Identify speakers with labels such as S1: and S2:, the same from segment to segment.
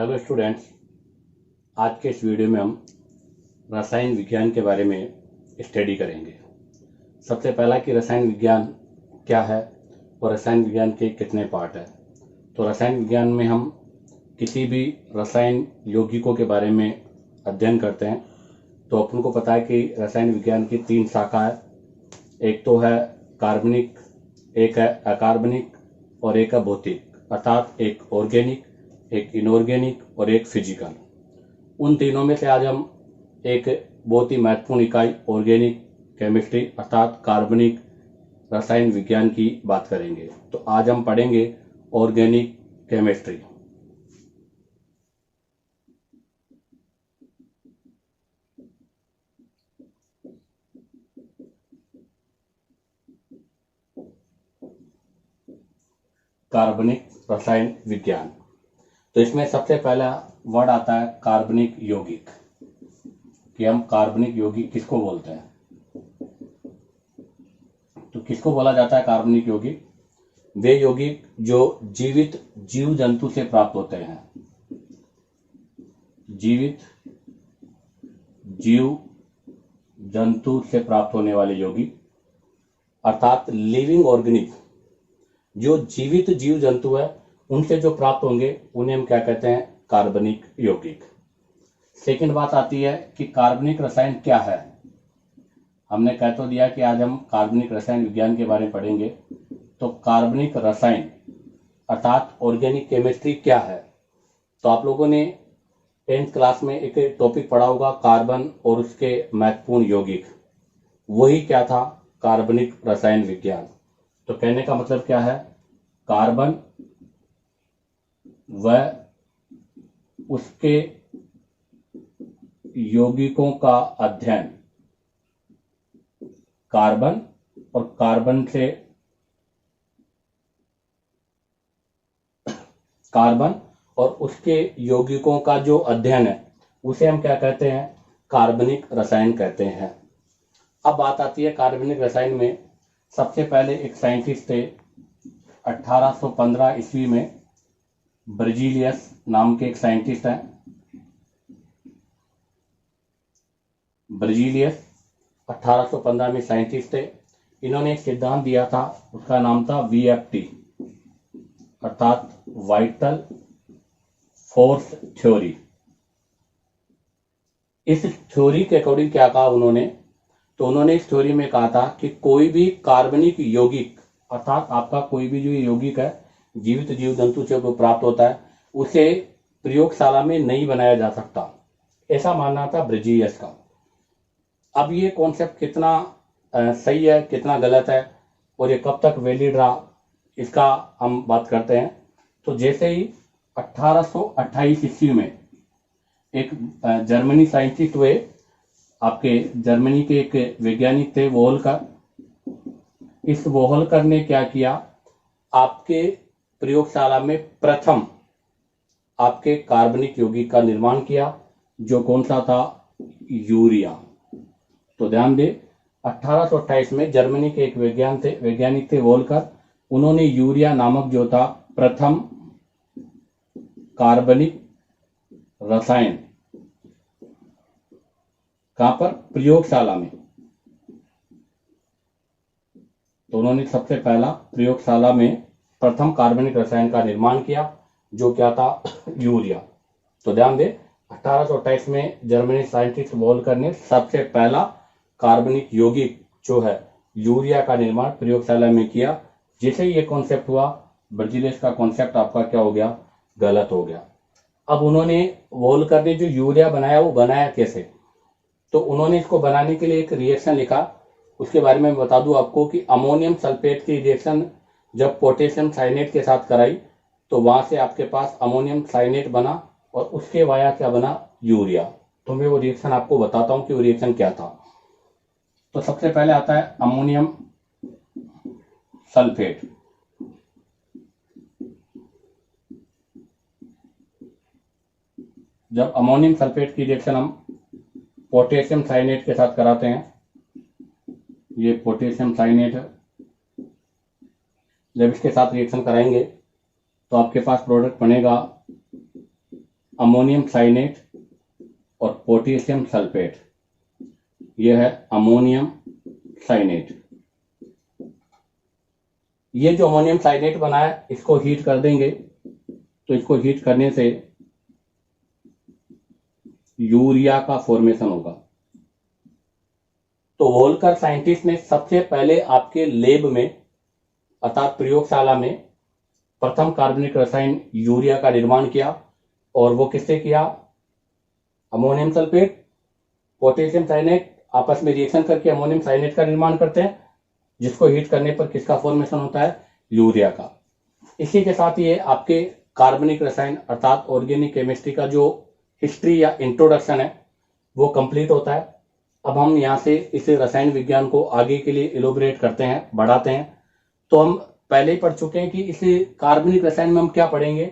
S1: Hello students, आज के इस वीडियो में हम रसायन विज्ञान के बारे में स्टडी करेंगे। सबसे पहला कि रसायन विज्ञान क्या है और रसायन विज्ञान के कितने पार्ट हैं। तो रसायन विज्ञान में हम किसी भी रसायन यौगिकों के बारे में अध्ययन करते हैं। तो अपन को पता है कि रसायन विज्ञान की 3 शाखा है। एक तो है कार्बनिक, एक है अकार्बनिक और एक है भौतिक, अर्थात एक ऑर्गेनिक, एक इनऑर्गेनिक और एक फिजिकल। उन तीनों में से आज हम एक बहुत ही महत्वपूर्ण इकाई ऑर्गेनिक केमिस्ट्री अर्थात कार्बनिक रसायन विज्ञान की बात करेंगे। तो आज हम पढ़ेंगे ऑर्गेनिक केमिस्ट्री। कार्बनिक रसायन विज्ञान। तो इसमें सबसे पहला वर्ड आता है कार्बनिक यौगिक, कि हम कार्बनिक यौगिक किसको बोलते हैं। तो किसको बोला जाता है कार्बनिक यौगिक? वे यौगिक जो जीवित जीव जंतु से प्राप्त होते हैं। जीवित जीव जंतु से प्राप्त होने वाले यौगिक अर्थात लिविंग ऑर्गेनिज्म, जो जीवित जीव जंतु है उनसे जो प्राप्त होंगे उन्हें हम क्या कहते हैं? कार्बनिक यौगिक। सेकंड बात आती है कि कार्बनिक रसायन क्या है। हमने कह तो दिया कि आज हम कार्बनिक रसायन विज्ञान के बारे में पढ़ेंगे। तो कार्बनिक रसायन अर्थात ऑर्गेनिक केमिस्ट्री क्या है? तो आप लोगों ने 10th क्लास में एक टॉपिक पढ़ा होगा, कार्बन और उसके महत्वपूर्ण यौगिक। वही क्या था? कार्बनिक रसायन विज्ञान। तो कहने का मतलब क्या है? कार्बन व उसके यौगिकों का अध्ययन। कार्बन और उसके यौगिकों का जो अध्ययन है उसे हम क्या कहते हैं? कार्बनिक रसायन कहते हैं। अब बात आती है कार्बनिक रसायन में। सबसे पहले एक साइंटिस्ट थे 1815 ईस्वी में, ब्रजीलियस नाम के एक साइंटिस्ट हैं। ब्रजीलियस 1815 में साइंटिस्ट थे। इन्होंने एक सिद्धांत दिया था, उसका नाम था VFT अर्थात वाइटल फोर्स थ्योरी। इस थ्योरी के अकॉर्डिंग क्या कहा उन्होंने? तो उन्होंने इस थ्योरी में कहा था कि कोई भी कार्बनिक यौगिक अर्थात आपका कोई भी जो यौगिक है जीवित जीव जंतु से जो प्राप्त होता है उसे प्रयोगशाला में नहीं बनाया जा सकता। ऐसा मानना था ब्रजीलियस का। अब ये कॉन्सेप्ट कितना सही है, कितना गलत है और ये कब तक वैलिड रहा, इसका हम बात करते हैं। तो जैसे ही 1828 ईस्वी में एक जर्मनी साइंटिस्ट हुए, आपके जर्मनी के एक वैज्ञानिक थे वोहलकर। इस वोहलकर ने क्या किया? आपके प्रयोगशाला में प्रथम आपके कार्बनिक यौगिक का निर्माण किया, जो कौन सा था? यूरिया। तो ध्यान दे, 1828 में जर्मनी के एक वैज्ञानिक थे वोहलकर। उन्होंने यूरिया नामक जो था प्रथम कार्बनिक रसायन कहां पर? प्रयोगशाला में। तो उन्होंने सबसे पहला प्रयोगशाला में प्रथम कार्बनिक रसायन का निर्माण किया, जो क्या था? यूरिया। तो ध्यान दे, 1828 में जर्मनी साइंटिस्ट वोहलकर ने सबसे पहला कार्बनिक यौगिक जो है यूरिया का निर्माण प्रयोगशाला में किया। जैसे ही ये कॉन्सेप्ट हुआ, ब्रजीलियस का कॉन्सेप्ट आपका क्या हो गया? गलत हो गया। अब उन्होंने वोहलकर ने जो यूरिया बनाया वो बनाया कैसे? तो उन्होंने इसको बनाने के लिए एक रिएक्शन लिखा, उसके बारे में बता दूं आपको कि अमोनियम सल्फेट की रिएक्शन जब पोटेशियम साइनेट के साथ कराई तो वहां से आपके पास अमोनियम साइनेट बना और उसके वाया क्या बना? यूरिया। तो मैं वो रिएक्शन आपको बताता हूं कि वो रिएक्शन क्या था। तो सबसे पहले आता है अमोनियम सल्फेट। जब अमोनियम सल्फेट की रिएक्शन हम पोटेशियम साइनेट के साथ कराते हैं, ये पोटेशियम साइनेट है, जब इसके साथ रिएक्शन कराएंगे तो आपके पास प्रोडक्ट बनेगा अमोनियम साइनेट और पोटेशियम सल्फेट। यह है अमोनियम साइनेट। ये जो अमोनियम साइनेट बना है इसको हीट कर देंगे तो इसको हीट करने से यूरिया का फॉर्मेशन होगा। तो वोल्कर साइंटिस्ट ने सबसे पहले आपके लैब में अर्थात प्रयोगशाला में प्रथम कार्बनिक रसायन यूरिया का निर्माण किया। और वो किससे किया? अमोनियम सल्फेट, पोटेशियम साइनेट आपस में रिएक्शन करके अमोनियम साइनेट का निर्माण करते हैं, जिसको हीट करने पर किसका फॉर्मेशन होता है? यूरिया का। इसी के साथ ये आपके कार्बनिक रसायन अर्थात ऑर्गेनिक केमिस्ट्री का जो हिस्ट्री या इंट्रोडक्शन है वो कंप्लीट होता है। अब हम यहाँ से इस रसायन विज्ञान को आगे के लिए इलोबरेट करते हैं, बढ़ाते हैं। तो हम पहले ही पढ़ चुके हैं कि इस कार्बनिक रसायन में हम क्या पढ़ेंगे?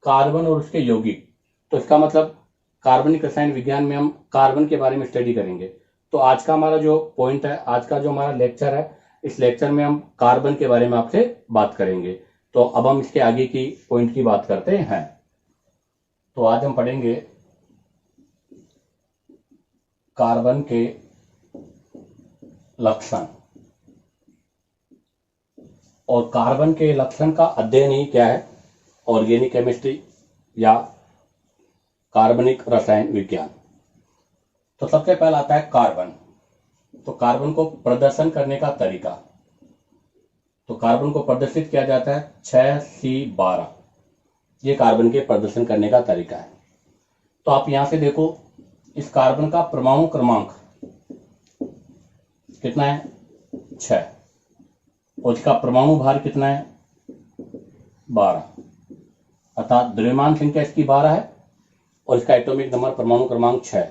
S1: कार्बन और उसके यौगिक। तो इसका मतलब कार्बनिक रसायन विज्ञान में हम कार्बन के बारे में स्टडी करेंगे। तो आज का हमारा जो पॉइंट है, आज का जो हमारा लेक्चर है, इस लेक्चर में हम कार्बन के बारे में आपसे बात करेंगे। तो अब हम इसके आगे की पॉइंट की बात करते हैं। तो आज हम पढ़ेंगे कार्बन के लक्षण। और कार्बन के लक्षण का अध्ययन ही क्या है? ऑर्गेनिक केमिस्ट्री या कार्बनिक रसायन विज्ञान। तो सबसे पहला आता है कार्बन। तो कार्बन को प्रदर्शन करने का तरीका। तो कार्बन को प्रदर्शित किया जाता है 6C12। ये कार्बन के प्रदर्शन करने का तरीका है। तो आप यहां से देखो, इस कार्बन का परमाणु क्रमांक कितना है? 6। और इसका परमाणु भार कितना है? 12। अर्थात द्रव्यमान संख्या इसकी 12 है और इसका एटॉमिक नंबर परमाणु क्रमांक 6।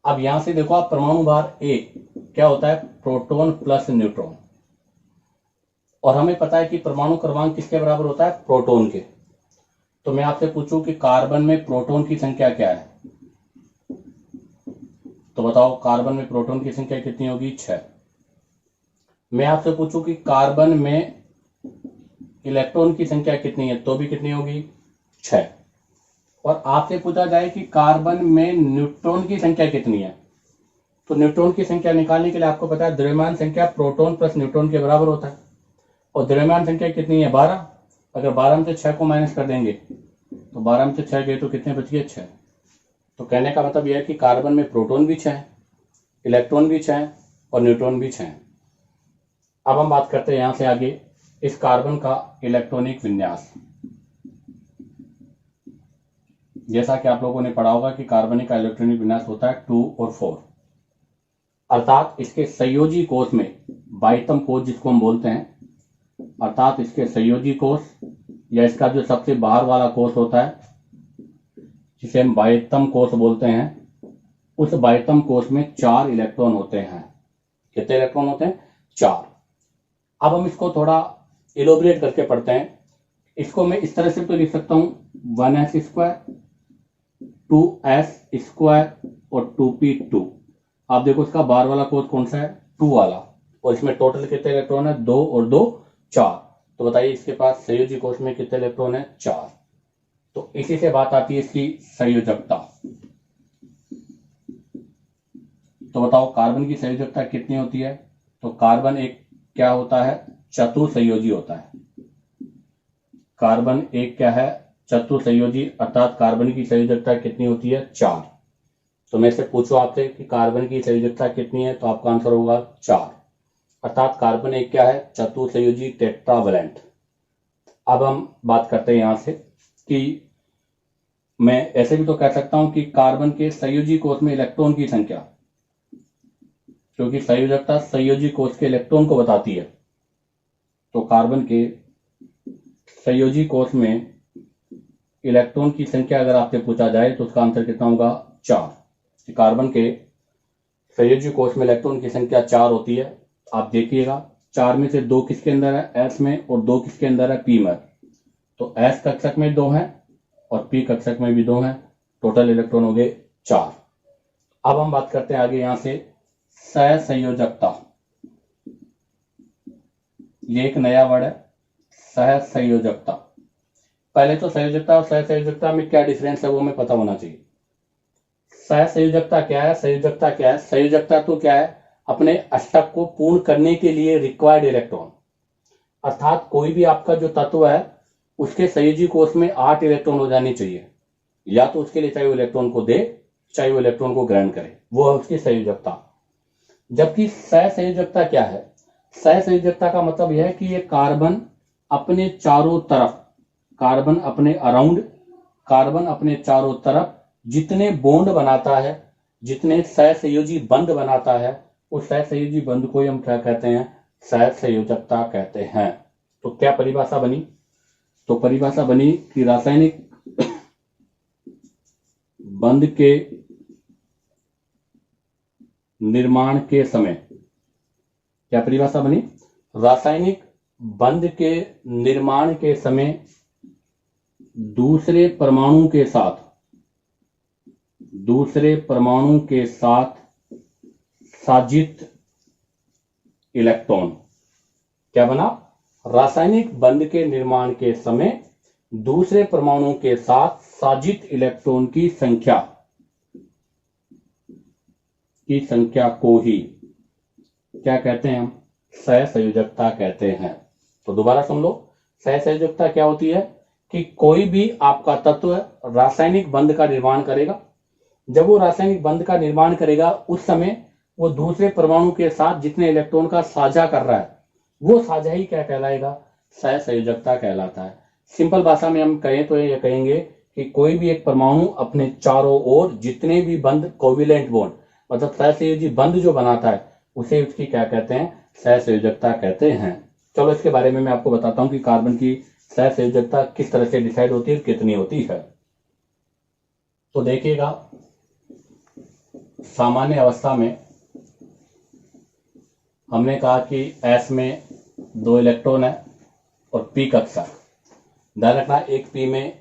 S1: अब यहां से देखो आप, परमाणु भार A क्या होता है? Proton plus neutron. और हमें पता है कि परमाणु क्रमांक किसके बराबर होता है? प्रोटॉन के। तो मैं आपसे पूछूं कि कार्बन में प्रोटॉन की संख्या क्या है? तो बताओ, कार्बन में प्रोटॉन की संख्या कितनी होगी? 6। मैं आपसे पूछूं कि कार्बन में इलेक्ट्रॉन की संख्या कितनी है, तो भी कितनी होगी? 6। और आपसे पूछा जाए कि कार्बन में न्यूट्रॉन की संख्या कितनी है, तो न्यूट्रॉन की संख्या निकालने के लिए आपको पता है द्रव्यमान संख्या प्रोटॉन प्लस न्यूट्रॉन के बराबर होता है। और द्रव्यमान संख्या कितनी है? 12। अगर 12 में से 6 को माइनस कर देंगे तो 12 में से 6 गए तो कितने बच गए? 6। तो कहने का मतलब यह है कि कार्बन में प्रोटॉन भी 6 है, इलेक्ट्रॉन भी 6 है और न्यूट्रॉन भी 6 है। अब हम बात करते हैं यहां से आगे इस कार्बन का इलेक्ट्रॉनिक विन्यास। जैसा कि आप लोगों ने पढ़ा होगा कि कार्बन का इलेक्ट्रॉनिक विन्यास होता है 2 और 4। अर्थात इसके संयोजी कोष में बाह्यतम कोष जिसको हम बोलते हैं, अर्थात इसके संयोजी कोष या इसका जो सबसे बाहर वाला कोष होता है जिसे हम बाह्यतम कोष बोलते हैं, उस बाह्यतम कोष में 4 इलेक्ट्रॉन होते हैं। कितने इलेक्ट्रॉन होते हैं? 4। अब हम इसको थोड़ा इलोबरेट करके पढ़ते हैं। इसको मैं इस तरह से तो लिख सकता हूं 1s², 2s² और 2p2। आप देखो इसका बाहर वाला कोष कौन सा है? 2 वाला। और इसमें टोटल कितने इलेक्ट्रॉन है? 2 और 2 4। तो बताइए इसके पास संयोजी कोष में कितने इलेक्ट्रॉन है? 4। तो इसी से बात आती है इसकी संयोजकता। तो बताओ कार्बन की संयोजकता कितनी होती है? तो कार्बन एक क्या होता है? चतुसंयोजी होता है। कार्बन एक क्या है? चतुसंयोजी। अर्थात कार्बन की संयोजकता कितनी होती है? 4। तो मैं से पूछूं आपसे कि कार्बन की संयोजकता कितनी है, तो आपका आंसर होगा 4। अर्थात कार्बन एक क्या है? चतुसंयोजी, टेट्रावैलेंट। अब हम बात करते हैं यहां से कि मैं ऐसे भी तो कह सकता हूं कि कार्बन के संयोजी कोष में इलेक्ट्रॉन की संख्या, क्योंकि संयोजकता संयोजी कोष के इलेक्ट्रॉन को बताती है। तो कार्बन के संयोजी कोष में इलेक्ट्रॉन की संख्या अगर आपसे पूछा जाए तो उसका आंसर कितना होगा? 4। कार्बन के संयोजी कोष में इलेक्ट्रॉन की संख्या 4 होती है। आप देखिएगा 4 में से 2 किसके अंदर है? एस में, और 2 किसके अंदर है? पी में। तो एस कक्षक में 2 है और पी कक्षक में भी 2 है। टोटल इलेक्ट्रॉन हो गए 4। अब हम बात करते हैं आगे यहां से सहसंयोजकता। ये एक नया वर्ड है, सहसंयोजकता। पहले तो संयोजकता और सहसंयोजकता में क्या डिफरेंस है वो हमें पता होना चाहिए। सहसंयोजकता क्या है, संयोजकता क्या है? संयोजकता तो क्या है, अपने अष्टक को पूर्ण करने के लिए रिक्वायर्ड इलेक्ट्रॉन, अर्थात कोई भी आपका जो तत्व है उसके संयोजी कोष में 8 इलेक्ट्रॉन हो जाने चाहिए, या तो उसके लिए चाहे वो इलेक्ट्रॉन को दे चाहे वो इलेक्ट्रॉन को ग्रहण करे, वो है उसकी संयोजकता। जबकि सहसंयोजकता क्या है? सहसंयोजकता का मतलब यह है कि ये कार्बन अपने चारों तरफ, कार्बन अपने अराउंड, कार्बन अपने चारों तरफ जितने बॉन्ड बनाता है, जितने सहसंयोजी बंध बनाता है, उस सहसंयोजी बंध को हम क्या कहते हैं? सहसंयोजकता कहते हैं। तो क्या परिभाषा बनी? तो परिभाषा बनी कि रासायनिक बंध के निर्माण के समय, क्या परिभाषा बनी? रासायनिक बंध के निर्माण के समय दूसरे परमाणु के साथ साजित इलेक्ट्रॉन, क्या बना? रासायनिक बंध के निर्माण के समय दूसरे परमाणु के साथ साजित इलेक्ट्रॉन की संख्या को ही क्या कहते हैं? हम सहसंयोजकता कहते हैं। तो दोबारा सुन लो, सहसंयोजकता क्या होती है कि कोई भी आपका तत्व रासायनिक बंध का निर्माण करेगा, जब वो रासायनिक बंध का निर्माण करेगा उस समय वो दूसरे परमाणु के साथ जितने इलेक्ट्रॉन का साझा कर रहा है, वो साझा ही क्या कहलाएगा? सहसंयोजकता कहलाता है। सिंपल भाषा में हम कहें तो ये कहेंगे कि कोई भी एक परमाणु अपने चारों ओर जितने भी बंध, कोविलेंट बॉन्ड, मतलब सहसंयोजी बंध जो बनाता है, उसे उसकी क्या कहते हैं? सहसंयोजकता कहते हैं। चलो इसके बारे में मैं आपको बताता हूं कि कार्बन की सहसंयोजकता किस तरह से डिसाइड होती है, कितनी होती है। तो देखिएगा, सामान्य अवस्था में हमने कहा कि S में 2 इलेक्ट्रॉन है और P कक्षक। ध्यान रखना, एक P में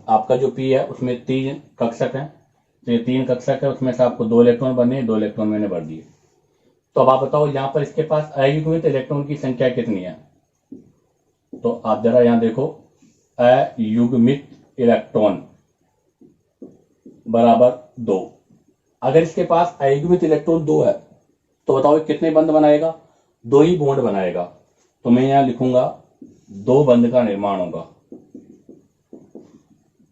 S1: आपका जो P है उसमें 3 कक्षक हैं, तो ये 3 कक्षक है, उसमें से आपको 2 इलेक्ट्रॉन बनने, 2 इलेक्ट्रॉन मैंने भर दिए। तो अब आप बताओ यहाँ पर इसके पास अयुग्मित इलेक्ट्रॉन की संख्या कितनी है? तो आप जरा यहां देखो, अयुग्मित इलेक्ट्रॉन बराबर 2। अगर इसके पास अयुग्मित इलेक्ट्रॉन 2 है तो बताओ कितने बंध बनाएगा? 2 ही बॉन्ड बनाएगा। तो मैं यहां लिखूंगा 2 बंध का निर्माण होगा,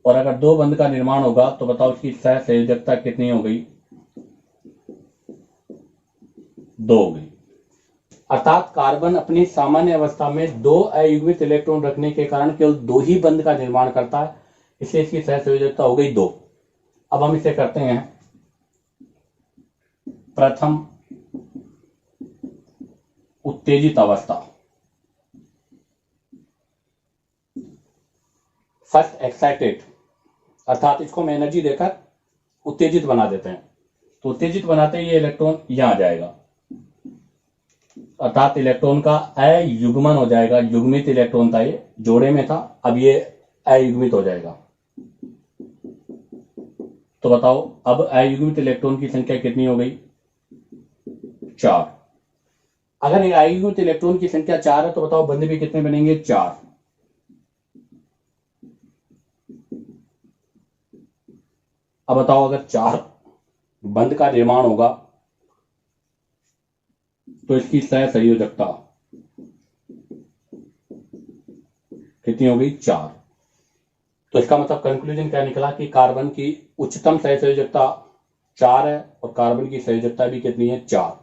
S1: और अगर 2 बंध का निर्माण होगा तो बताओ इसकी सहसंयोजकता कितनी हो गई? 2 हो गई। अर्थात कार्बन अपनी सामान्य अवस्था में 2 अयुग्मित इलेक्ट्रॉन रखने के कारण केवल 2 ही बंध का निर्माण करता है, इसलिए इसकी सहसंयोजकता हो गई 2। अब हम इसे करते हैं प्रथम उत्तेजित अवस्था, फर्स्ट एक्साइटेड, अर्थात इसको हम एनर्जी देकर उत्तेजित बना देते हैं। तो उत्तेजित बनाते ही ये इलेक्ट्रॉन यहां आ जाएगा, अर्थात इलेक्ट्रॉन का अयुग्मन हो जाएगा। युग्मित इलेक्ट्रॉन था, ये जोड़े में था, अब ये अयुग्मित हो जाएगा। तो बताओ अब अयुग्मित इलेक्ट्रॉन की संख्या कितनी हो गई? 4। अगर अयुग्मित इलेक्ट्रॉन की संख्या 4 है तो बताओ बंध भी कितने बनेंगे? 4। अब बताओ अगर 4 बंध का निर्माण होगा तो इसकी सहसंयोजकता कितनी हो गई? 4। तो इसका मतलब कंक्लूजन क्या निकला कि कार्बन की उच्चतम सहसंयोजकता 4 है और कार्बन की संयोजकता भी कितनी है? 4।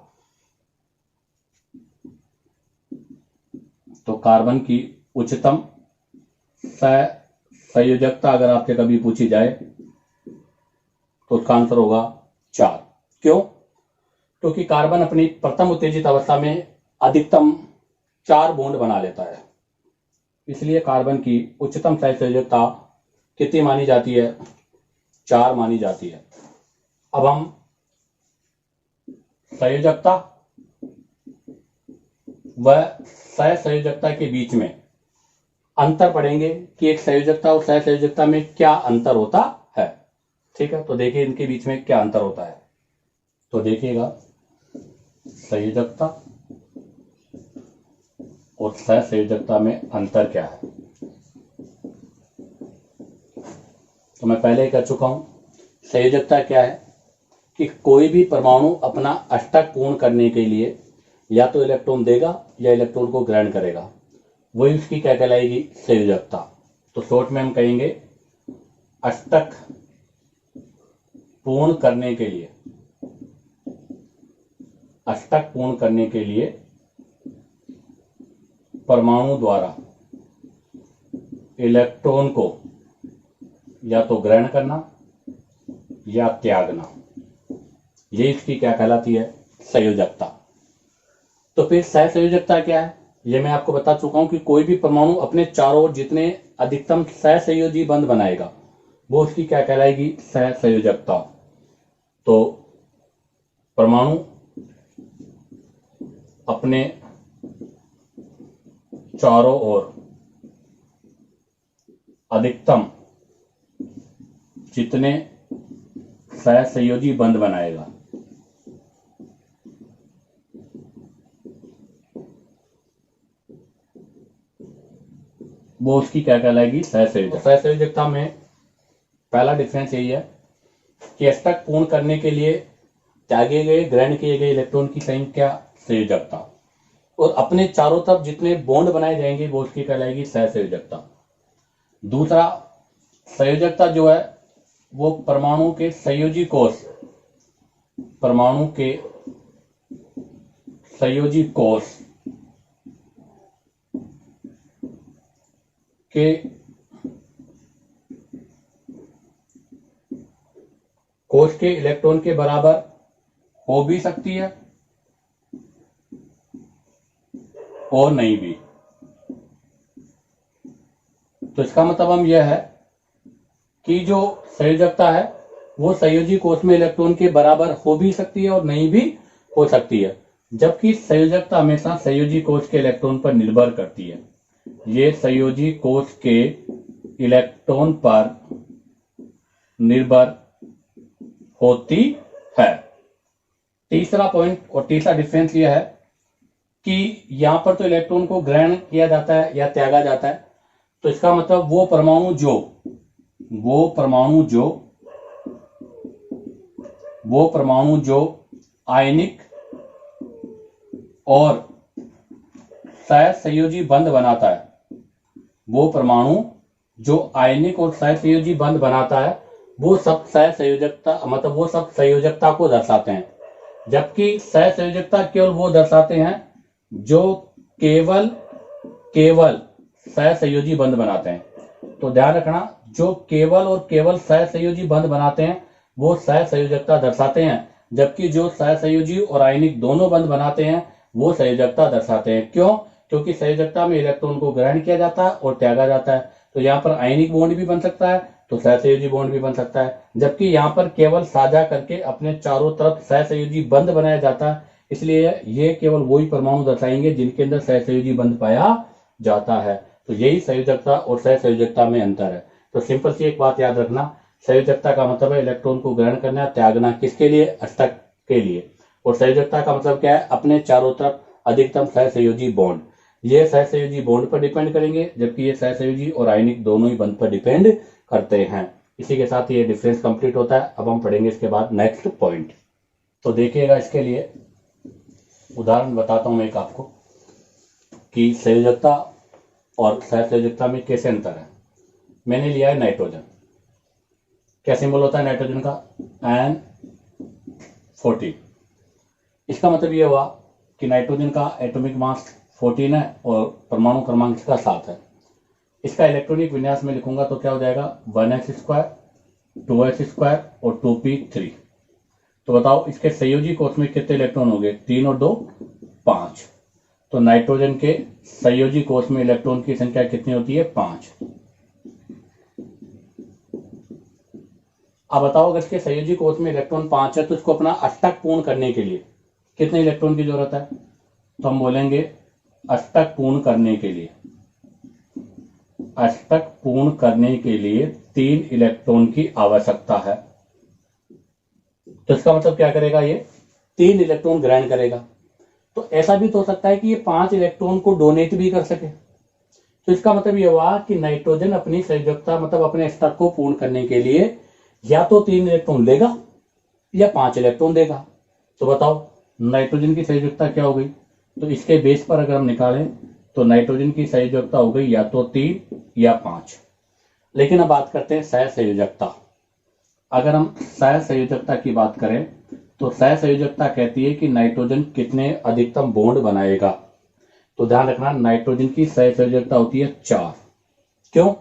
S1: तो कार्बन की उच्चतम सहसंयोजकता अगर आपसे कभी पूछी जाए तो उसका आंसर होगा 4। क्यों? क्योंकि कार्बन अपनी प्रथम उत्तेजित अवस्था में अधिकतम 4 बॉन्ड बना लेता है, इसलिए कार्बन की उच्चतम सहसंयोजकता कितनी मानी जाती है? 4 मानी जाती है। अब हम संयोजकता व सहसंयोजकता के बीच में अंतर पढ़ेंगे कि एक संयोजकता और सहसंयोजकता में क्या अंतर होता है। ठीक है, तो देखिए इनके बीच में क्या अंतर होता है। तो देखिएगा, संयोजकता और सहसंयोजकता में अंतर क्या है। तो मैं पहले ही कर चुका हूं। संयोजकता क्या है कि कोई भी परमाणु अपना अष्टक पूर्ण करने के लिए या तो इलेक्ट्रॉन देगा या इलेक्ट्रॉन को ग्रहण करेगा, वही उसकी क्या कहलाएगी, संयोजकता। तो शॉर्ट में हम कहेंगे अष्टक पूर्ण करने के लिए, अष्टक पूर्ण करने के लिए परमाणु द्वारा इलेक्ट्रॉन को या तो ग्रहण करना या त्यागना, ये इसकी क्या कहलाती है, संयोजकता। तो फिर सहसंयोजकता क्या है, ये मैं आपको बता चुका हूं कि कोई भी परमाणु अपने चारों ओर जितने अधिकतम सहसंयोजी बंध बनाएगा वो उसकी क्या कहलाएगी, सहसंयोजकता। तो परमाणु अपने चारों ओर अधिकतम जितने सहसंयोजी बंध बनाएगा वो उसकी क्या कहलाएगी, सहसंयोजकता। सहसंयोजकता में पहला डिफरेंस यही है कि अष्टक पूर्ण करने के लिए त्यागे गए ग्रहण किए गए इलेक्ट्रॉन की संख्या संयोजकता, और अपने चारों तरफ जितने बॉन्ड बनाए जाएंगे वो उसकी कहलाएगी सहसंयोजकता। दूसरा, संयोजकता जो है वो परमाणु के संयोजी कोष, परमाणु के संयोजी कोष के इलेक्ट्रॉन के बराबर हो भी सकती है और नहीं भी। तो इसका मतलब हम यह है कि जो संयोजकता है वो संयोजी कोष में इलेक्ट्रॉन के बराबर हो भी सकती है और नहीं भी हो सकती है, जबकि संयोजकता हमेशा संयोजी कोष के इलेक्ट्रॉन पर निर्भर करती है। ये संयोजी कोष के इलेक्ट्रॉन पर निर्भर होती है। तीसरा पॉइंट और तीसरा डिफरेंस यह है कि यहां पर तो इलेक्ट्रॉन को ग्रहण किया जाता है या त्यागा जाता है, तो इसका मतलब वो परमाणु जो आयनिक और सहसंयोजी बंध बनाता है, वो परमाणु जो आयनिक और सहसंयोजी बंध बनाता है वो सब सहसंयोजकता, मतलब वो सब संयोजकता को दर्शाते हैं, जबकि सहसंयोजकता केवल वो दर्शाते हैं जो केवल सहसंयोजी बंध बनाते हैं। तो ध्यान रखना, जो केवल और केवल सहसंयोजी बंध बनाते हैं वो सहसंयोजकता दर्शाते हैं, जबकि जो सहसंयोजी और आयनिक दोनों बंध बनाते हैं वो संयोजकता दर्शाते हैं। क्यों? क्योंकि संयोजकता में इलेक्ट्रॉन को ग्रहण किया जाता है और त्यागा जाता है, तो यहाँ पर आयनिक बॉन्ड भी बन सकता है तो सहसंयोजी बॉन्ड भी बन सकता है, जबकि यहाँ पर केवल साझा करके अपने चारों तरफ सहसंयोजी बंध बनाया जाता है, इसलिए ये केवल वही परमाणु दर्शाएंगे जिनके अंदर सहसंयोजी बंध पाया जाता है। तो यही संयोजकता और सहसंयोजकता में अंतर है। तो सिंपल सी एक बात याद रखना, संयोजकता का मतलब है इलेक्ट्रॉन को ग्रहण करना त्यागना, किसके लिए, अष्टक के लिए, और संयोजकता का मतलब क्या है, अपने चारों तरफ अधिकतम सहसंयोजी बॉन्ड। ये सहसंयोजी बॉन्ड पर डिपेंड करेंगे, जबकि ये सहसंयोजी और आयनिक दोनों ही बंध पर डिपेंड करते हैं। इसी के साथ ये डिफरेंस कंप्लीट होता है। अब हम पढ़ेंगे इसके बाद नेक्स्ट पॉइंट। तो देखिएगा, इसके लिए उदाहरण बताता हूं मैं एक आपको कि संयोजकता और सहसंयोजकता में कैसे अंतर है। मैंने लिया है नाइट्रोजन, क्या सिंबल होता है नाइट्रोजन का, N14। इसका मतलब यह हुआ कि नाइट्रोजन का एटॉमिक मास 14 है और परमाणु क्रमांक इसका 7 है। इसका इलेक्ट्रॉनिक विन्यास में लिखूंगा तो क्या हो जाएगा, 1s2 2s2 और 2p3। तो बताओ इसके संयोजी कोष में कितने इलेक्ट्रॉन हो गए, 3 और 2 5। तो नाइट्रोजन के संयोजी कोष में इलेक्ट्रॉन की संख्या कितनी होती है, 5। अब बताओ अगर इसके संयोजी कोष में इलेक्ट्रॉन 5 है तो इसको अपना अष्टक पूर्ण करने के लिए कितने इलेक्ट्रॉन की जरूरत है, तो हम बोलेंगे अष्टक पूर्ण करने के लिए 3 इलेक्ट्रॉन की आवश्यकता है। तो इसका मतलब क्या करेगा, ये 3 इलेक्ट्रॉन ग्रहण करेगा। तो ऐसा भी तो हो सकता है कि ये 5 इलेक्ट्रॉन को डोनेट भी कर सके, तो इसका मतलब ये हुआ कि नाइट्रोजन अपनी संयोजकता मतलब अपने स्तर को पूर्ण करने के लिए या तो 3 इलेक्ट्रॉन लेगा या 5 इलेक्ट्रॉन देगा। तो बताओ नाइट्रोजन की संयोजकता क्या हो गई? तो इसके बेस पर अगर हम निकालें तो नाइट्रोजन की संयोजकता हो गई या तो 3 या 5। लेकिन अब बात करते हैं सहसंयोजकता। अगर हम सहसंयोजकता की बात करें तो सहसंयोजकता कहती है कि नाइट्रोजन कितने अधिकतम बॉन्ड बनाएगा। तो ध्यान रखना, नाइट्रोजन की सहसंयोजकता होती है 4। क्यों?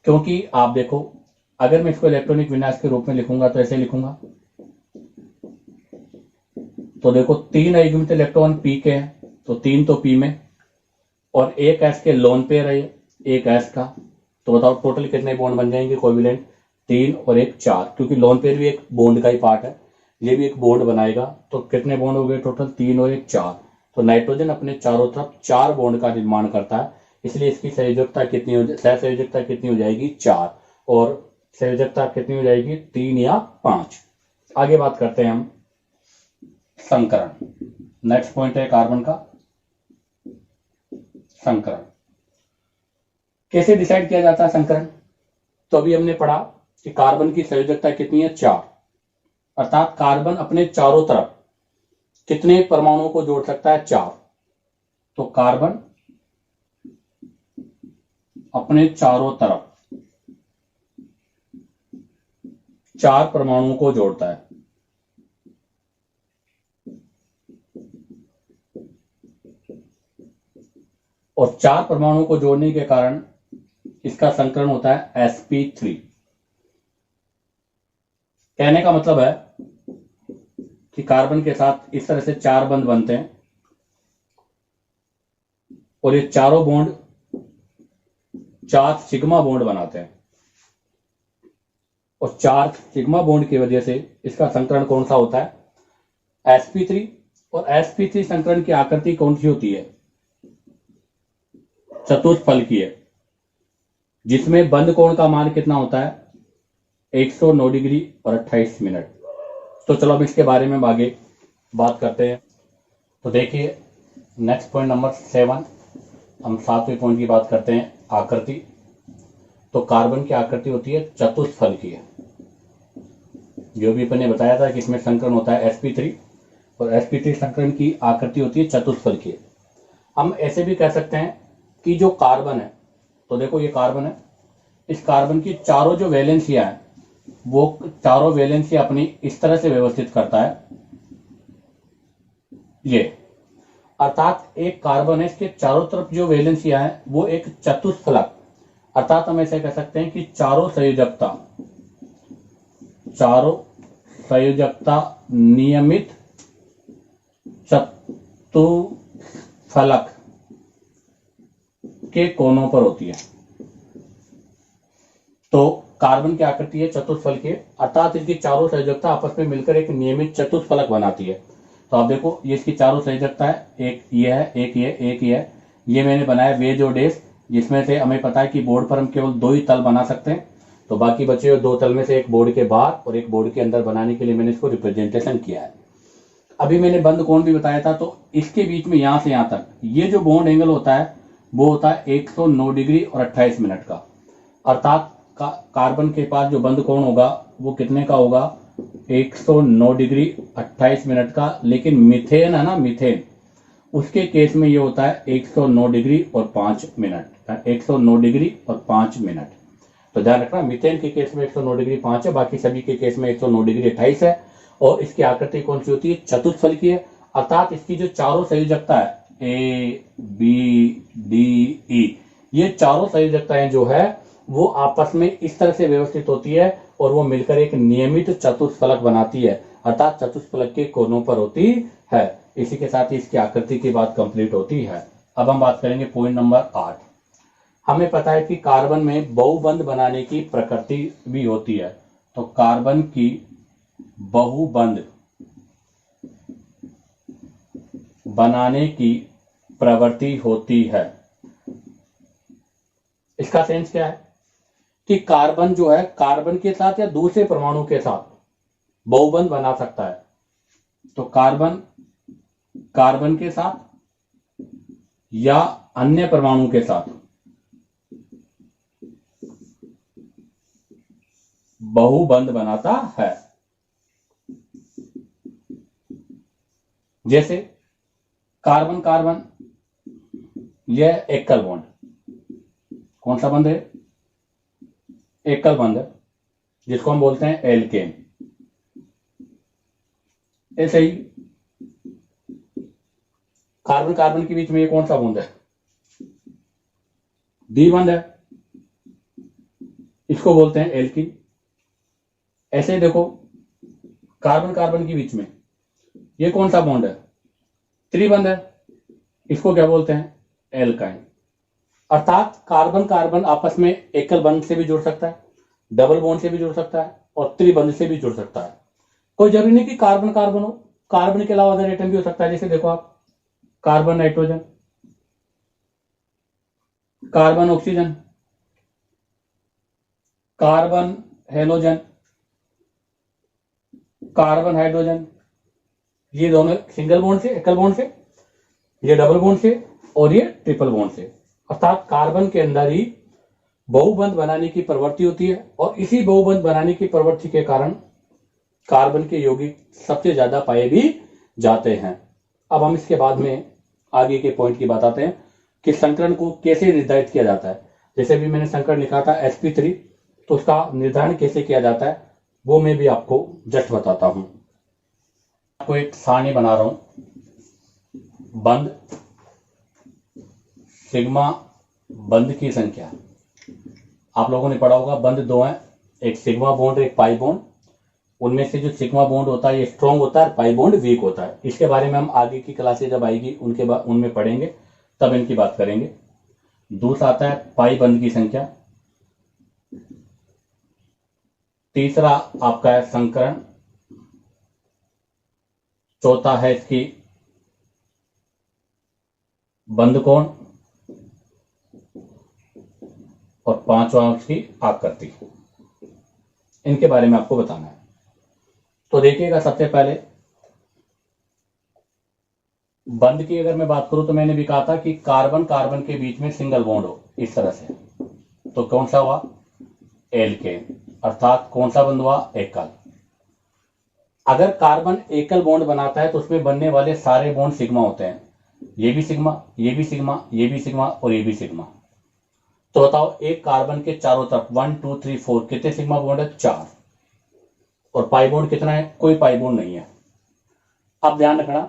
S1: क्योंकि आप देखो, अगर मैं इसको इलेक्ट्रॉनिक विन्यास के रूप में लिखूंगा तो ऐसे लिखूंगा। तो देखो 3 अयुग्मित इलेक्ट्रॉन पी के हैं, तो 3 तो पी में, और एक एस के लोन पेयर है एक एस का। तो बताओ टोटल कितने बॉन्ड बन जाएंगे कोवेलेंट? 3 और 1 4, क्योंकि लोन पेयर भी एक बॉन्ड का ही पार्ट है, ये भी एक बॉन्ड बनाएगा। तो कितने बॉन्ड हो गए टोटल? 3 और 1 4। तो नाइट्रोजन अपने चारों तरफ 4 बॉन्ड का निर्माण करता है, इसलिए इसकी संयोजकता कितनी हो सहसंयोजकता कितनी हो जाएगी? 4। और संयोजकता कितनी हो जाएगी? 3 या 5। आगे बात करते हैं हम संकरण। नेक्स्ट पॉइंट है कार्बन का संकरण। कैसे डिसाइड किया जाता है संकरण? तो अभी हमने पढ़ा कि कार्बन की संयोजकता कितनी है? 4। अर्थात कार्बन अपने चारों तरफ कितने परमाणुओं को जोड़ सकता है? 4। तो कार्बन अपने चारों तरफ 4 परमाणुओं को जोड़ता है। और 4 परमाणुओं को जोड़ने के कारण इसका संकरण होता है sp3। कहने का मतलब है कि कार्बन के साथ इस तरह से 4 बंध बनते हैं और ये चारों बॉन्ड 4 सिग्मा बॉन्ड बनाते हैं, और 4 सिग्मा बॉन्ड की वजह से इसका संकरण कौन सा होता है? sp3। और sp3 संकरण की आकृति कौन सी होती है? चतुष्फल की है, जिसमें बंध कोण का मान कितना होता है? 109 डिग्री और 28 मिनट। तो चलो अब इसके बारे में आगे बात करते हैं। तो देखिए नेक्स्ट पॉइंट नंबर 7, हम 7वें पॉइंट की बात करते हैं, आकृति। तो कार्बन की आकृति होती है चतुष्फल की है, जो भी अपन ने बताया था कि इसमें संकरण होता है sp3, और sp3 संकरण की आकृति होती है चतुष्फल की। हम ऐसे भी कह सकते हैं कि जो कार्बन है, तो देखो ये कार्बन है, इस कार्बन की चारों जो वैलेंसियां हैं वो चारों वैलेंसियां अपनी इस तरह से व्यवस्थित करता है ये। अर्थात एक कार्बन है, इसके चारों तरफ जो वैलेंसियां हैं वो एक चतुष्फलक, अर्थात हम ऐसे कह सकते हैं कि चारों संयोजकता नियमित चतुष्फलक के कोनों पर होती है। तो कार्बन की आकृति है चतुष्फल की, अर्थात इसकी चारों संयोजकता आपस में मिलकर एक नियमित चतुष्फलक बनाती है। तो आप देखो ये इसकी चारों संयोजकता है, एक ये है, एक ये, एक ये है। ये मैंने बनाया वेज और डेस, जिसमें से हमें पता है कि बोर्ड पर हम केवल 2 ही तल बना सकते हैं, तो बाकी बचे हुए 2 तल में से एक बोर्ड के बाहर और एक बोर्ड के अंदर बनाने के लिए मैंने इसको रिप्रेजेंटेशन किया है। अभी मैंने बंद कोण भी बताया था, तो इसके बीच में यहां से यहां तक ये जो बॉन्ड एंगल होता है वो होता है 109 डिग्री और 28 मिनट का। अर्थात कार्बन के पास जो बंद कोण होगा वो कितने का होगा? 109 डिग्री 28 मिनट का। लेकिन मीथेन है ना, मीथेन, उसके केस में ये होता है 109 डिग्री और 5 मिनट, 109 डिग्री और 5 मिनट। तो ध्यान रखना, मीथेन के केस में 109 डिग्री 5 है, बाकी सभी के केस में 109 डिग्री 28 है। और इसकी आकृति कौन सी होती है? चतुष्फल की है। अर्थात इसकी जो चारों संयोजकता है ए बी डी ई, ये चारों संयोजकताएं जो है वो आपस में इस तरह से व्यवस्थित होती है और वो मिलकर एक नियमित चतुष्फलक बनाती है, अर्थात चतुष्फलक के कोनों पर होती है। इसी के साथ ही इसकी आकृति की बात कंप्लीट होती है। अब हम बात करेंगे पॉइंट नंबर 8। हमें पता है कि कार्बन में बहुबंध बनाने की प्रकृति भी होती है। तो कार्बन की बहुबंध बनाने की प्रवृत्ति होती है। इसका सेंस क्या है कि कार्बन जो है कार्बन के साथ या दूसरे परमाणु के साथ बहुबंध बना सकता है। तो कार्बन के साथ या अन्य परमाणु के साथ बहुबंध बनाता है। जैसे कार्बन कार्बन, यह एकल बॉन्ड, कौन सा बंध है? एकल बंध, जिसको हम बोलते हैं एल्केन। ऐसे ही कार्बन कार्बन के बीच में ये कौन सा बॉन्ड है? द्विबंध है, इसको बोलते हैं एल्कीन। ऐसे ही देखो, कार्बन कार्बन के बीच में ये कौन सा बॉन्ड है? त्रिबंध है, इसको क्या बोलते हैं? एल्काइन। अर्थात कार्बन कार्बन आपस में एकल बंध से भी जुड़ सकता है, डबल बॉन्ड से भी जुड़ सकता है और त्रिबंध से भी जुड़ सकता है। कोई जरूरी नहीं कि कार्बन कार्बन हो, कार्बन के अलावा अदर एटम भी हो सकता है। जैसे देखो आप, carbon nitrogen, carbon oxygen, carbon halogen, carbon hydrogen, ये दोनों सिंगल बॉन्ड से, एकल बॉन्ड से, ये डबल बॉन्ड से और ये ट्रिपल बॉन्ड से। अर्थात कार्बन के अंदर ही बहुबंध बनाने की प्रवृत्ति होती है और इसी बहुबंध बनाने की प्रवृत्ति के कारण कार्बन के यौगिक सबसे ज्यादा पाए भी जाते हैं। अब हम इसके बाद में आगे के पॉइंट की बात आते हैं कि संकरण को कैसे निर्धारित किया जाता है। जैसे भी मैंने संकरण लिखा था sp3, तो उसका निर्धारण कैसे किया जाता है वो मैं भी आपको जस्ट बताता हूं। आपको एक सारणी बना रहा हूं। बंध, सिग्मा बंध की संख्या, आप लोगों ने पढ़ा होगा बंध दो हैं, एक सिग्मा बॉन्ड एक पाई बॉन्ड। उनमें से जो सिग्मा बॉन्ड होता है ये स्ट्रॉन्ग होता है, पाई बॉन्ड वीक होता है। इसके बारे में हम आगे की क्लासेज जब आएगी उनके बाद उनमें पढ़ेंगे, तब इनकी बात करेंगे। दूसरा आता है पाई बंध की संख्या। तीसरा आपका है संकरण। चौथा है इसकी बंध कोण और पांचवा उसकी आकृति। इनके बारे में आपको बताना है। तो देखिएगा, सबसे पहले बंध की अगर मैं बात करूं तो मैंने भी कहा था कि कार्बन कार्बन के बीच में सिंगल बॉन्ड हो इस तरह से, तो कौन सा हुआ? एल्केन। अर्थात कौन सा बंध हुआ? एकल। अगर कार्बन एकल बॉन्ड बनाता है तो उसमें बनने वाले सारे बॉन्ड सिग्मा होते हैं। ये भी सिग्मा, ये भी सिग्मा, ये भी सिग्मा और ये भी सिग्मा। तो बताओ, एक कार्बन के चारों तरफ 1 2 3 4 कितने सिग्मा बॉन्ड है? 4। और पाई बॉन्ड कितना है? कोई पाई बॉन्ड नहीं है। अब ध्यान रखना,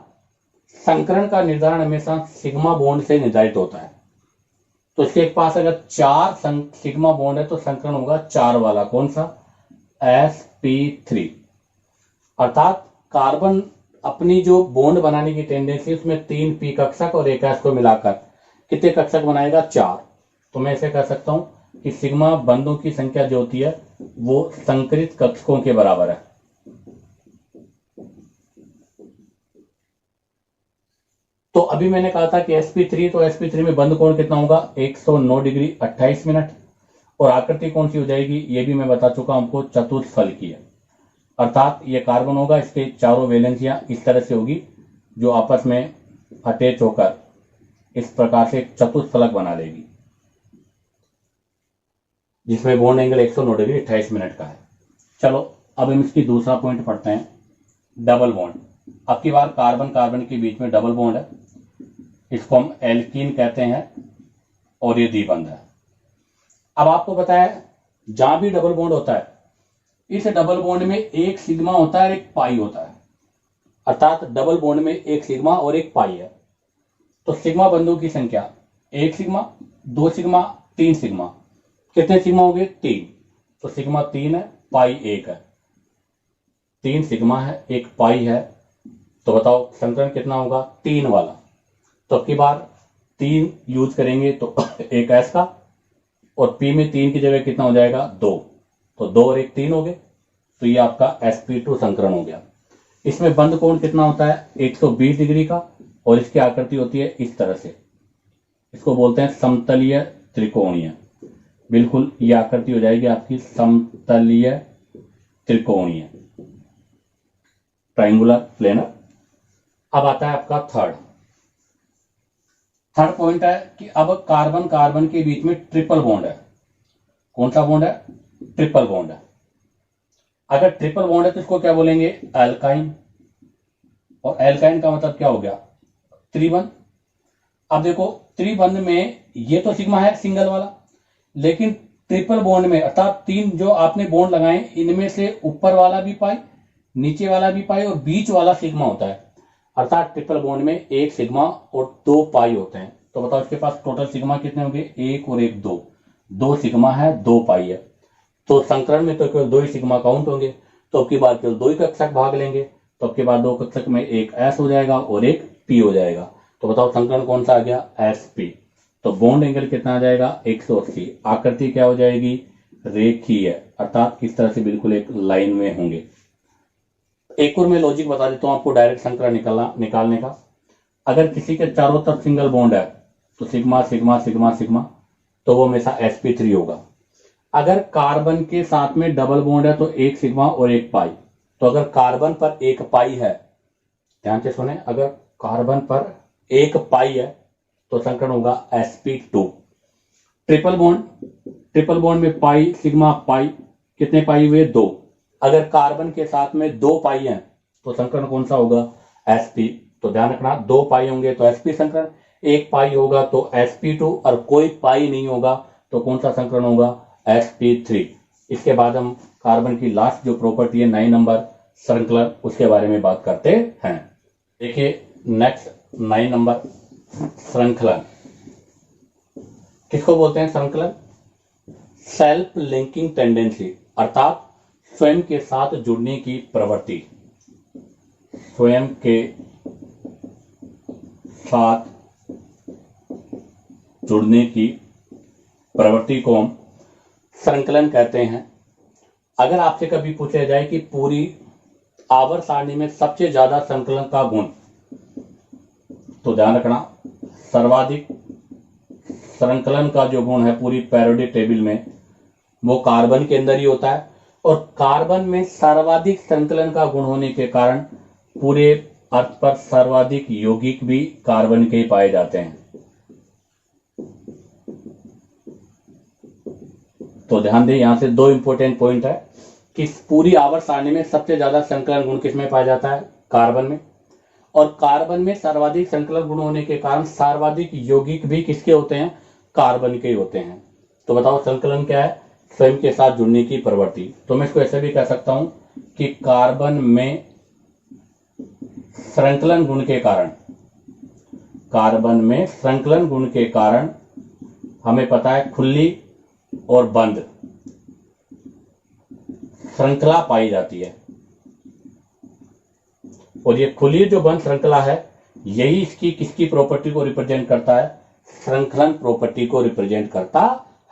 S1: संकरण का निर्धारण हमेशा सिग्मा बॉन्ड से निर्धारित होता है। तो इसके पास अगर 4 सिग्मा बॉन्ड है तो संकरण होगा 4 वाला, कौन सा? sp3। अर्थात कार्बन अपनी जो बॉन्ड बनाने की टेंडेंसी उसमें 3 p कक्षक और एक s को मिलाकर कितने कक्षक बनाएगा? 4। तो मैं ऐसे कह सकता हूं कि सिग्मा बंधों की संख्या जो होती है वो संकरित कक्षकों के बराबर है। तो अभी मैंने कहा था कि sp3, तो sp3 में बंध कोण कितना होगा? 109 डिग्री 28 मिनट। और आकृति कौन सी हो जाएगी ये भी मैं बता चुका हूं आपको, चतुष्फल की है। अर्थात ये कार्बन होगा, इसके चारों वैलेंसियां इस तरह से होगी जो आपस में अटैच होकर इस प्रकार से एक चतुष्फलक बना लेगी, जिसमें बॉन्ड एंगल 109 डिग्री 28 मिनट का है। चलो अब हम इसकी दूसरा पॉइंट पढ़ते हैं, डबल बॉन्ड। अब की बार कार्बन कार्बन के बीच में डबल बॉन्ड है, इसको हम एल्कीन कहते हैं और ये द्विबंध है। अब आपको पता है जहां भी डबल बॉन्ड होता है, इस डबल बॉन्ड में एक सिग्मा होता है और एक पाई होता है। अर्थात डबल बॉन्ड में एक सिग्मा और एक पाई है। तो सिग्मा बंधों की संख्या 1 सिग्मा, 2 सिग्मा, 3 सिग्मा। कितने सिग्मा हो गए? 3। तो सिग्मा 3 है, पाई 1 है। 3 सिग्मा है, 1 पाई है। तो बताओ संकरण कितना होगा? 3 वाला। तो अब की बार 3 यूज करेंगे तो एक एस का, और पी में 3 की जगह कितना हो जाएगा? 2। तो 2 और 1 3 हो गए। तो ये आपका sp2 संकरण हो गया। इसमें बंध कोण कितना होता है? 120 डिग्री का, और इसकी आकृति होती है इस तरह से। इसको बोलते हैं समतलीय त्रिकोणीय। बिल्कुल ये आकृति हो जाएगी आपकी समतलीय त्रिकोणीय, ट्राइंगुलर प्लेनर। अब आता है आपका थर्ड पॉइंट है कि अब कार्बन कार्बन के बीच में ट्रिपल बॉन्ड है। कौन सा बॉन्ड है? ट्रिपल बॉन्ड है। अगर ट्रिपल बॉन्ड है तो इसको क्या बोलेंगे, एल्काइन, और एल्काइन का मतलब क्या हो गया, त्रिबंध। अब देखो त्रिबंध में ये तो सिग्मा है सिंगल वाला, लेकिन ट्रिपल बॉन्ड में अर्थात तीन जो आपने बॉन्ड लगाए इनमें से ऊपर वाला भी पाई, नीचे वाला भी पाई और बीच वाला सिग्मा होता है। अर्थात ट्रिपल बॉन्ड में एक सिग्मा और दो पाई होते हैं। तो बताओ इसके पास टोटल सिग्मा कितने होंगे, एक और एक दो, दो सिग्मा है दो पाई है। तो संकरण में तो केवल दो ही सिग्मा काउंट होंगे, तो अब की बार केवल दो ही कक्षक भाग लेंगे, तो अब की बार दो कक्षक में एक एस हो जाएगा और एक पी हो जाएगा। तो बताओ संकरण कौन सा आ गया, एस पी। तो बॉन्ड एंगल कितना आ जाएगा, 180। आकृति क्या हो जाएगी, रेखीय, अर्थात किस तरह से बिल्कुल एक लाइन में होंगे। एक और मैं लॉजिक बता देता हूं आपको डायरेक्ट संकरण निकालने का। अगर किसी के चारों तरफ सिंगल बॉन्ड है तो सिग्मा सिग्मा सिग्मा सिग्मा, तो वो हमेशा sp3 होगा। अगर कार्बन के साथ में डबल बॉन्ड है तो एक सिग्मा और एक पाई। तो अगर कार्बन पर एक पाई है, ध्यान से सुने, अगर कार्बन पर एक पाई है तो संकरण होगा sp2। ट्रिपल बॉन्ड में पाई सिग्मा पाई, कितने पाई हुए, दो। अगर कार्बन के साथ में दो पाई है तो संकरण कौन सा होगा, sp। तो ध्यान रखना, दो पाई होंगे तो sp संकरण, एक पाई होगा तो sp2 और कोई पाई नहीं होगा तो कौन सा संकरण होगा, sp3। इसके बाद हम कार्बन की लास्ट जो प्रॉपर्टी है 9 नंबर श्रृंखलन, उसके बारे में बात करते हैं। देखिए नेक्स्ट 9 नंबर श्रृंखलन किसको बोलते हैं, श्रृंखलन, सेल्फ लिंकिंग टेंडेंसी, अर्थात स्वयं के साथ जुड़ने की प्रवृत्ति। स्वयं के साथ जुड़ने की प्रवृत्ति को हम श्रृंखलन कहते हैं। अगर आपसे कभी पूछा जाए कि पूरी आवर्त सारणी में सबसे ज्यादा श्रृंखलन का गुण, तो ध्यान रखना सर्वाधिक श्रृंखलन का जो गुण है पूरी पीरियोडिक टेबल में वो कार्बन के अंदर ही होता है, और कार्बन में सर्वाधिक श्रृंखलन का गुण होने के कारण पूरे अर्थ पर सर्वाधिक यौगिक भी कार्बन के ही पाए जाते हैं। तो ध्यान दें, यहां से दो इंपॉर्टेंट पॉइंट है कि पूरी आवर्त सारणी में सबसे ज्यादा श्रृंखलन गुण किसमें पाया जाता है, कार्बन में, और कार्बन में सर्वाधिक श्रृंखलन गुण होने के कारण सर्वाधिक यौगिक भी किसके होते हैं, कार्बन के होते हैं। तो बताओ श्रृंखलन क्या है, स्वयं के साथ जुड़ने की प्रवृत्ति। तो मैं इसको ऐसे भी कह सकता हूं कि कार्बन में श्रृंखलन गुण के कारण, कार्बन में श्रृंखलन गुण के कारण हमें पता है खुली और बंद श्रृंखला पाई जाती है, और ये खुली जो बंद श्रृंखला है यही इसकी किसकी प्रॉपर्टी को रिप्रेजेंट करता है, श्रृंखलन प्रॉपर्टी को रिप्रेजेंट करता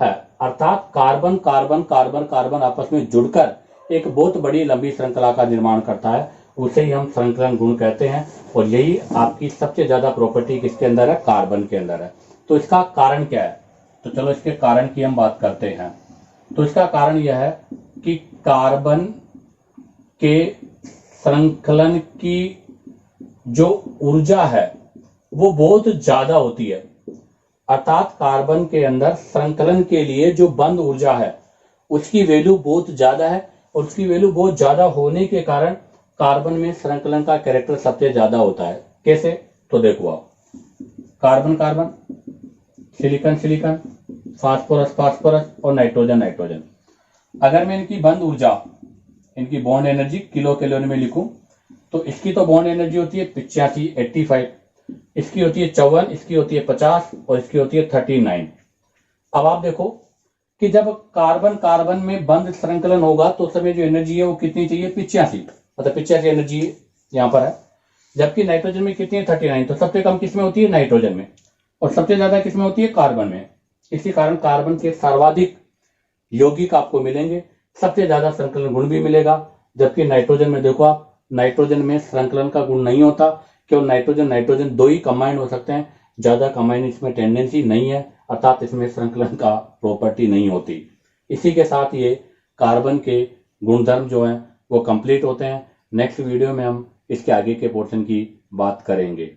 S1: है। अर्थात कार्बन कार्बन कार्बन कार्बन आपस में जुड़कर एक बहुत बड़ी लंबी श्रृंखला का निर्माण करता है, उसे ही हम श्रृंखलन गुण कहते हैं, और यही आपकी सबसे ज्यादा प्रॉपर्टी किसके अंदर है, कार्बन के अंदर है। तो इसका कारण क्या है, तो चलो इसके कारण की हम बात करते हैं। तो इसका कारण यह है कि कार्बन के श्रृंखलन की जो ऊर्जा है वो बहुत ज्यादा होती है। अर्थात कार्बन के अंदर श्रृंखलन के लिए जो बंद ऊर्जा है उसकी वैल्यू बहुत ज्यादा है, और उसकी वैल्यू बहुत ज्यादा होने के कारण कार्बन में श्रृंखलन का कैरेक्टर सबसे ज्यादा होता है। कैसे, तो देखो आप, carbon carbon, silicon silicon, phosphorus phosphorus और नाइट्रोजन नाइट्रोजन। अगर मैं इनकी बंद ऊर्जा, इनकी बॉन्ड एनर्जी किलो कैलोरी में लिखूं तो इसकी तो बॉन्ड एनर्जी होती है 85 85, इसकी होती है 54, इसकी होती है 50 और इसकी होती है 39। अब आप देखो कि जब कार्बन कार्बन में बंद श्रृंखलन होगा तो उस समय जो एनर्जी है वो कितनी चाहिए, 85, मतलब 85 एनर्जी यहाँ पर है। जबकि नाइट्रोजन में कितनी है, 39। तो सबसे कम किसमें होती है, नाइट्रोजन में, और सबसे ज्यादा किसमें होती है, कार्बन में। इसी कारण कार्बन के सर्वाधिक यौगिक आपको मिलेंगे, सबसे ज्यादा श्रृंखलन गुण भी मिलेगा। जबकि नाइट्रोजन में देखो आप, नाइट्रोजन में श्रृंखलन का गुण नहीं होता, केवल नाइट्रोजन नाइट्रोजन दो ही कंबाइन हो सकते हैं, ज्यादा कंबाइन इसमें टेंडेंसी नहीं है, अर्थात इसमें श्रृंखलन का प्रॉपर्टी नहीं होती। इसी के साथ ये कार्बन के गुणधर्म जो हैं वो कंप्लीट होते हैं। नेक्स्ट वीडियो में हम इसके आगे के पोर्शन की बात करेंगे।